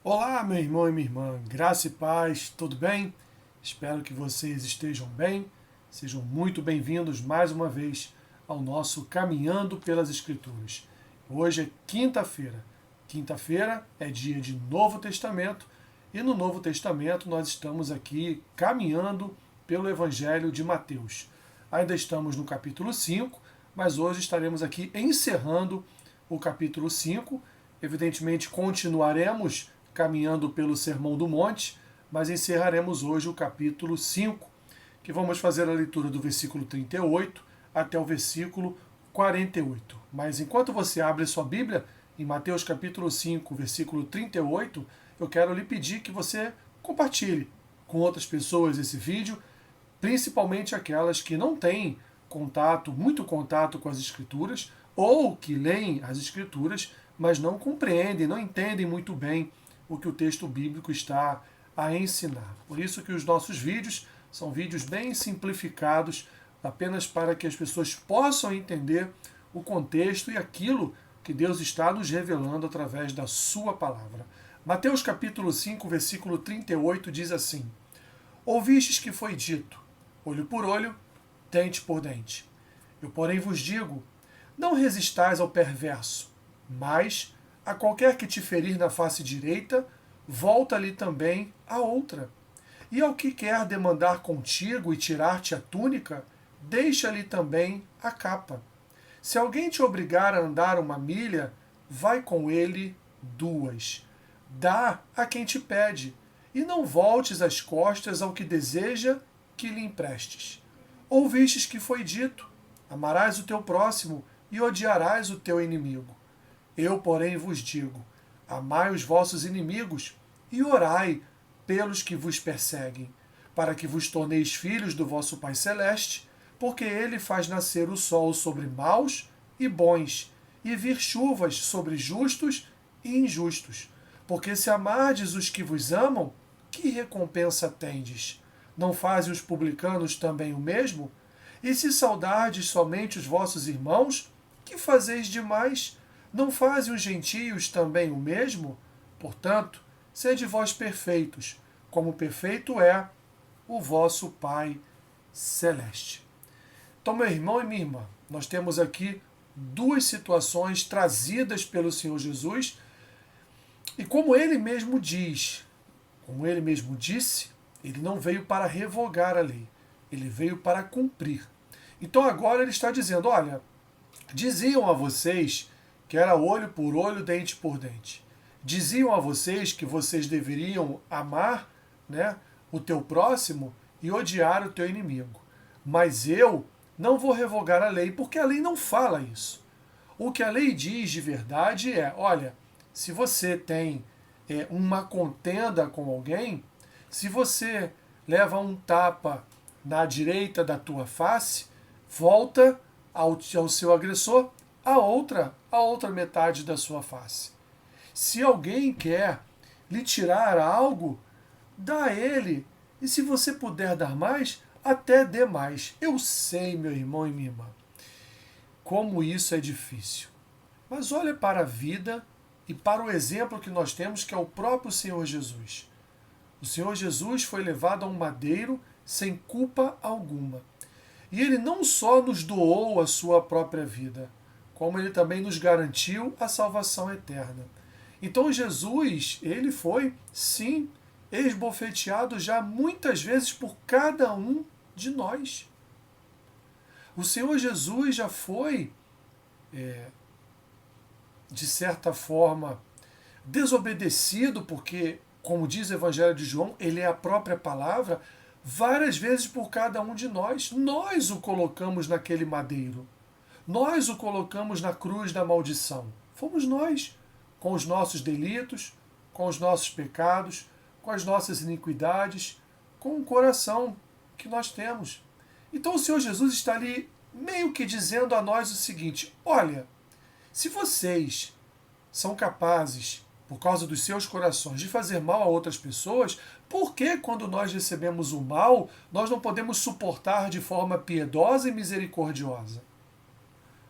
Olá, meu irmão e minha irmã, graça e paz, tudo bem? Espero que vocês estejam bem. Sejam muito bem-vindos mais uma vez ao nosso Caminhando pelas Escrituras. Hoje é quinta-feira. Quinta-feira é dia de Novo Testamento e no Novo Testamento nós estamos aqui caminhando pelo Evangelho de Mateus. Ainda estamos no capítulo 5, mas hoje estaremos aqui encerrando o capítulo 5. Evidentemente, continuaremos caminhando pelo Sermão do Monte, mas encerraremos hoje o capítulo 5, que vamos fazer a leitura do versículo 38 até o versículo 48. Mas enquanto você abre sua Bíblia, em Mateus capítulo 5, versículo 38, eu quero lhe pedir que você compartilhe com outras pessoas esse vídeo, principalmente aquelas que não têm muito contato com as Escrituras, ou que leem as Escrituras, mas não compreendem, não entendem muito bem o que o texto bíblico está a ensinar. Por isso que os nossos vídeos são vídeos bem simplificados, apenas para que as pessoas possam entender o contexto e aquilo que Deus está nos revelando através da sua palavra. Mateus capítulo 5, versículo 38 diz assim: Ouvistes que foi dito, olho por olho, dente por dente. Eu, porém, vos digo, não resistais ao perverso, mas a qualquer que te ferir na face direita, volta-lhe também a outra. E ao que quer demandar contigo e tirar-te a túnica, deixa-lhe também a capa. Se alguém te obrigar a andar 1 milha, vai com ele 2. Dá a quem te pede, e não voltes as costas ao que deseja que lhe emprestes. Ouvistes que foi dito, amarás o teu próximo e odiarás o teu inimigo. Eu, porém, vos digo, amai os vossos inimigos e orai pelos que vos perseguem, para que vos torneis filhos do vosso Pai Celeste, porque ele faz nascer o sol sobre maus e bons, e vir chuvas sobre justos e injustos. Porque se amardes os que vos amam, que recompensa tendes? Não fazem os publicanos também o mesmo? E se saudardes somente os vossos irmãos, que fazeis demais? Não fazem os gentios também o mesmo? Portanto, sede vós perfeitos, como perfeito é o vosso Pai Celeste. Então, meu irmão e minha irmã, nós temos aqui duas situações trazidas pelo Senhor Jesus, e como ele mesmo diz, como ele mesmo disse, ele não veio para revogar a lei, ele veio para cumprir. Então agora ele está dizendo, olha, diziam a vocês que era olho por olho, dente por dente. Diziam a vocês que vocês deveriam amar, né, o teu próximo e odiar o teu inimigo. Mas eu não vou revogar a lei, porque a lei não fala isso. O que a lei diz de verdade é, olha, se você tem uma contenda com alguém, se você leva um tapa na direita da tua face, volta ao seu agressor a outra metade da sua face. Se alguém quer lhe tirar algo, dá a ele. E se você puder dar mais, até dê mais. Eu sei, meu irmão e minha irmã, como isso é difícil. Mas olha para a vida e para o exemplo que nós temos, que é o próprio Senhor Jesus. O Senhor Jesus foi levado a um madeiro sem culpa alguma. E ele não só nos doou a sua própria vida, como ele também nos garantiu a salvação eterna. Então Jesus, ele foi, sim, esbofeteado já muitas vezes por cada um de nós. O Senhor Jesus já foi, de certa forma, desobedecido, porque, como diz o Evangelho de João, ele é a própria palavra, várias vezes por cada um de nós. Nós o colocamos naquele madeiro. Nós o colocamos na cruz da maldição. Fomos nós, com os nossos delitos, com os nossos pecados, com as nossas iniquidades, com o coração que nós temos. Então o Senhor Jesus está ali meio que dizendo a nós o seguinte: olha, se vocês são capazes, por causa dos seus corações, de fazer mal a outras pessoas, por que quando nós recebemos o mal, nós não podemos suportar de forma piedosa e misericordiosa?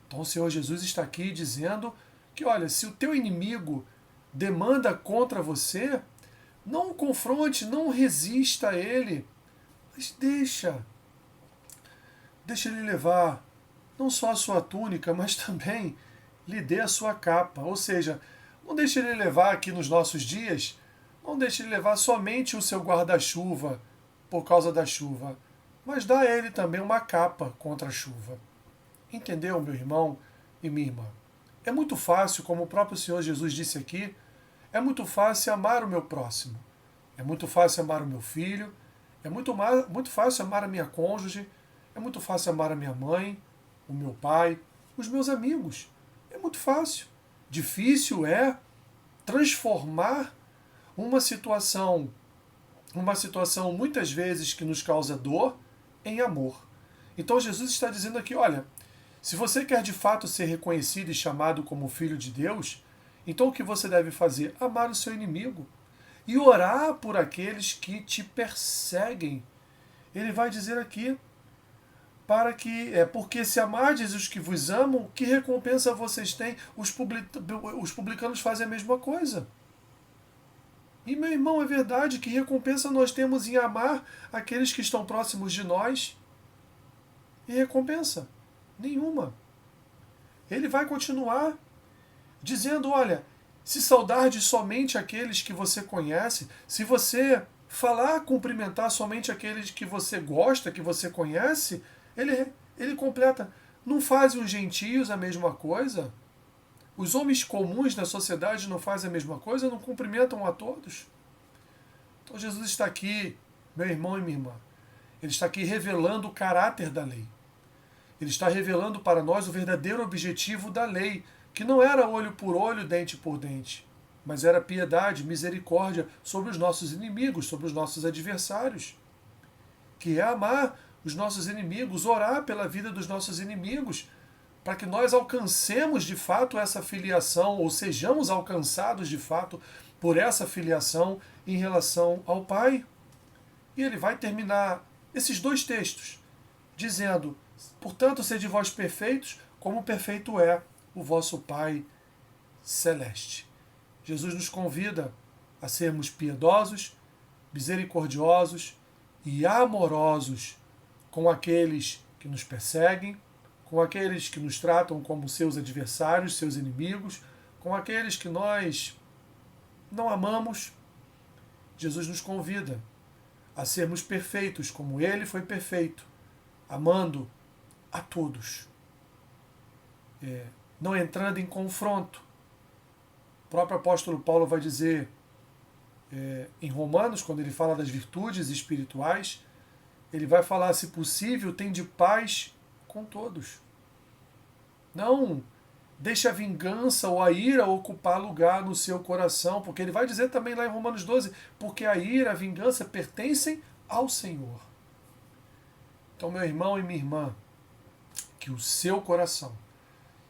Então o Senhor Jesus está aqui dizendo que, olha, se o teu inimigo demanda contra você, não o confronte, não resista a ele, mas deixa ele levar não só a sua túnica, mas também lhe dê a sua capa. Ou seja, não deixe ele levar aqui nos nossos dias, não deixe ele levar somente o seu guarda-chuva por causa da chuva, mas dá a ele também uma capa contra a chuva. Entendeu, meu irmão e minha irmã? É muito fácil, como o próprio Senhor Jesus disse aqui, é muito fácil amar o meu próximo. É muito fácil amar o meu filho, é muito fácil amar a minha cônjuge, é muito fácil amar a minha mãe, o meu pai, os meus amigos. É muito fácil. Difícil é transformar uma situação muitas vezes que nos causa dor, em amor. Então Jesus está dizendo aqui, olha, se você quer de fato ser reconhecido e chamado como filho de Deus, então o que você deve fazer? Amar o seu inimigo e orar por aqueles que te perseguem. Ele vai dizer aqui, porque se amardes os que vos amam, que recompensa vocês têm? Os publicanos fazem a mesma coisa. E, meu irmão, é verdade, que recompensa nós temos em amar aqueles que estão próximos de nós? E recompensa? Nenhuma. Ele vai continuar dizendo, olha, se saudardes somente aqueles que você conhece, se você cumprimentar somente aqueles que você gosta, que você conhece, ele completa, não fazem os gentios a mesma coisa? Os homens comuns da sociedade não fazem a mesma coisa, não cumprimentam a todos? Então Jesus está aqui, meu irmão e minha irmã, ele está aqui revelando o caráter da lei. Ele está revelando para nós o verdadeiro objetivo da lei, que não era olho por olho, dente por dente, mas era piedade, misericórdia sobre os nossos inimigos, sobre os nossos adversários, que é amar os nossos inimigos, orar pela vida dos nossos inimigos, para que nós alcancemos de fato essa filiação, ou sejamos alcançados de fato por essa filiação em relação ao Pai. E ele vai terminar esses dois textos dizendo, portanto, sede vós perfeitos, como perfeito é o vosso Pai celeste. Jesus nos convida a sermos piedosos, misericordiosos e amorosos com aqueles que nos perseguem, com aqueles que nos tratam como seus adversários, seus inimigos, com aqueles que nós não amamos. Jesus nos convida a sermos perfeitos como ele foi perfeito, amando a todos, não entrando em confronto. O próprio apóstolo Paulo vai dizer em Romanos, quando ele fala das virtudes espirituais, ele vai falar, se possível, tende paz com todos. Não deixe a vingança ou a ira ocupar lugar no seu coração, porque ele vai dizer também lá em Romanos 12, porque a ira, a vingança pertencem ao Senhor. Então, meu irmão e minha irmã, que o seu coração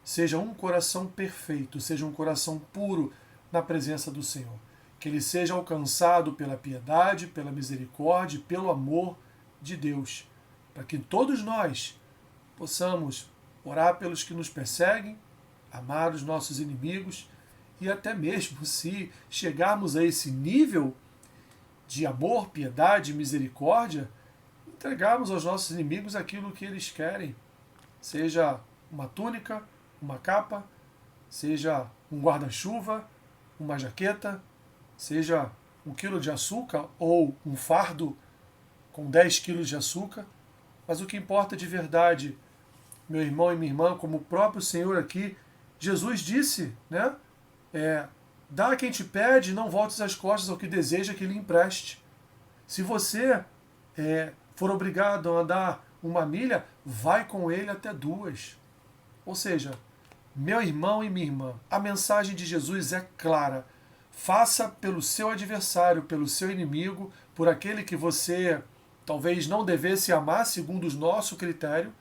seja um coração perfeito, seja um coração puro na presença do Senhor. Que ele seja alcançado pela piedade, pela misericórdia, pelo amor de Deus, para que todos nós possamos orar pelos que nos perseguem, amar os nossos inimigos e até mesmo, se chegarmos a esse nível de amor, piedade e misericórdia, entregarmos aos nossos inimigos aquilo que eles querem, seja uma túnica, uma capa, seja um guarda-chuva, uma jaqueta, seja 1 quilo de açúcar ou um fardo com 10 quilos de açúcar, mas o que importa de verdade, meu irmão e minha irmã, como o próprio Senhor aqui, Jesus disse, né? Dá a quem te pede, não voltes as costas ao que deseja que lhe empreste. Se você for obrigado a andar 1 milha, vai com ele até 2. Ou seja, meu irmão e minha irmã, a mensagem de Jesus é clara. Faça pelo seu adversário, pelo seu inimigo, por aquele que você talvez não devesse amar segundo o nosso critério,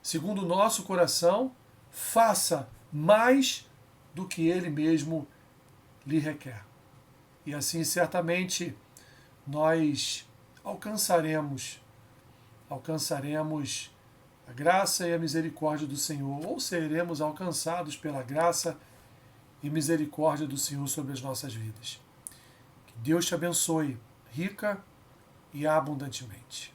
segundo o nosso coração, faça mais do que ele mesmo lhe requer. E assim, certamente, nós alcançaremos a graça e a misericórdia do Senhor, ou seremos alcançados pela graça e misericórdia do Senhor sobre as nossas vidas. Que Deus te abençoe rica e abundantemente.